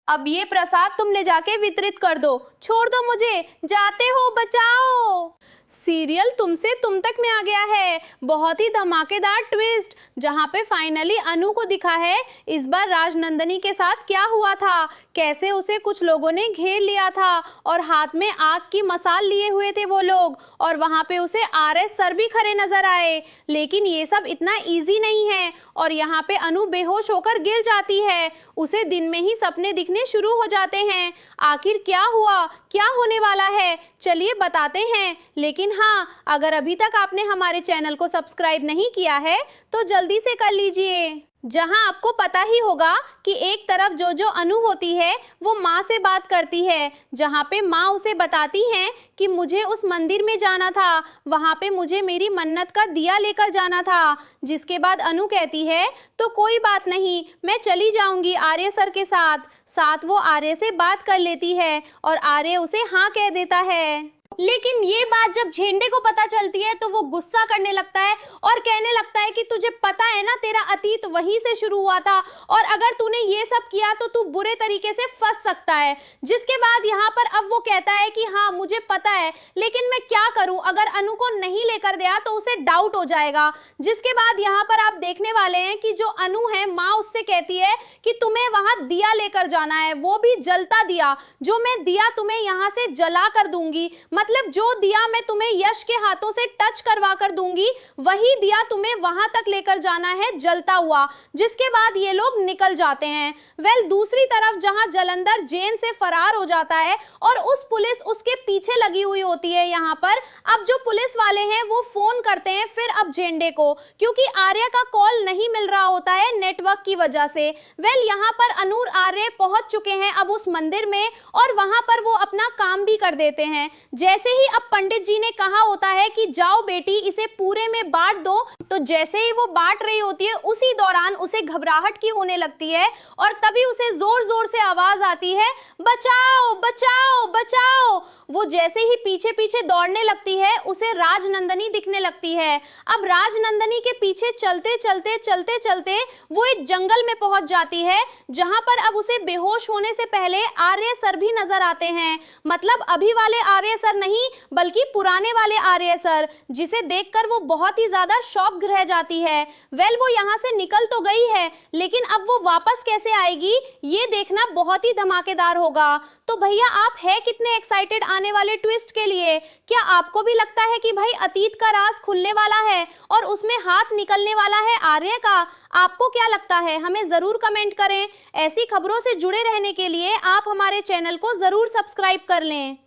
अब ये प्रसाद तुम ले जाके वितरित कर दो। छोड़ दो मुझे, जाते हो, बचाओ। सीरियल तुमसे तुम तक में आ गया है। बहुत ही धमाकेदार ट्विस्ट, जहां पे फाइनली अनु को दिखा है इस बार राजनंदनी के साथ क्या हुआ था, कैसे उसे कुछ लोगों ने घेर लिया था और हाथ में आग की मसाल लिए हुए थे वो लोग, और वहां पे उसे आरएस सर भी खड़े नजर आए। लेकिन ये सब इतना इजी नहीं है और यहाँ पे अनु बेहोश होकर गिर जाती है। उसे दिन में ही सपने दिखने शुरू हो जाते हैं। आखिर क्या हुआ, क्या होने वाला है, चलिए बताते हैं। लेकिन हाँ, अगर अभी तक आपने हमारे चैनल को सब्सक्राइब नहीं किया है तो जल्दी से कर लीजिए। जहां आपको पता ही होगा कि एक तरफ जो अनु होती है वो माँ से बात करती है, जहां पे माँ उसे बताती हैं कि मुझे उस मंदिर में जाना था, वहां पे मुझे मेरी मन्नत का दिया लेकर जाना था। जिसके बाद अनु कहती है तो कोई बात नहीं, मैं चली जाऊंगी आर्य सर के साथ। वो आर्य से बात कर लेती है और आर्य उसे हाँ कह देता है। लेकिन ये बात जब झेंडे को पता चलती है तो वो गुस्सा करने लगता है और कहने लगता है कि तुझे पता है ना, तेरा अतीत वहीं से शुरू हुआ था और अगर तूने ये सब किया तो तू बुरे तरीके से फंस सकता है। जिसके बाद यहाँ पर अब वो कहता है कि हाँ मुझे पता है, लेकिन मैं क्या करूं, अगर अनु को नहीं लेकर गया तो उसे डाउट हो जाएगा। जिसके बाद यहाँ पर आप देखने वाले हैं कि जो अनु है, माँ उससे कहती है कि तुम्हें वहां दिया लेकर जाना है, वो भी जलता दिया, जो मैं दिया तुम्हें यहाँ से जला कर दूंगी। मतलब जो दिया मैं तुम्हें यश के हाथों से टच करवा कर दूंगी, वही दिया तुम्हें वहां तक लेकर जाना है जलता हुआ। जिसके बाद ये लोग निकल जाते हैं। दूसरी तरफ जहां जलंधर जेल से फरार हो जाता है और उस पुलिस उसके पीछे लगी हुई होती है। यहाँ पर अब जो पुलिस वाले हैं वो फोन करते हैं फिर अब झेंडे को, क्योंकि आर्य का कॉल नहीं मिल रहा होता है नेटवर्क की वजह से। यहाँ पर अनूर आर्य पहुंच चुके हैं अब उस मंदिर में और वहां पर वो अपना काम भी कर देते हैं। जैसे ही अब पंडित जी ने कहा होता है कि जाओ बेटी इसे पूरे में बांट दो, तो जैसे ही वो बांट रही होती है उसी दौरान उसे घबराहट की होने लगती है और तभी उसे जोर जोर से आवाज आती है, बचाओ बचाओ बचाओ। वो जैसे ही पीछे पीछे दौड़ने लगती है उसे राजनंदनी दिखने लगती है। अब राजनंदनी के पीछे चलते चलते चलते चलते वो एक जंगल में पहुंच जाती है, जहां पर अब उसे बेहोश होने से पहले आर्य सर भी नजर आते हैं। मतलब अभी वाले आर्य सर नहीं बल्कि पुराने वाले आर्य सर, जिसे देखकर वो बहुत ही ज्यादा शॉक रह जाती है। वो यहाँ से निकल तो गई है, लेकिन अब वो वापस कैसे आएगी ये देखना बहुत ही धमाकेदार होगा। तो भैया आप है कितने एक्साइटेड आने वाले ट्विस्ट के लिए? क्या आपको भी लगता है कि भाई अतीत का राज खुलने वाला है और उसमें हाथ निकलने वाला है आर्य का? आपको क्या लगता है हमें जरूर कमेंट करें। ऐसी खबरों से जुड़े रहने के लिए आप हमारे चैनल को जरूर सब्सक्राइब कर लें।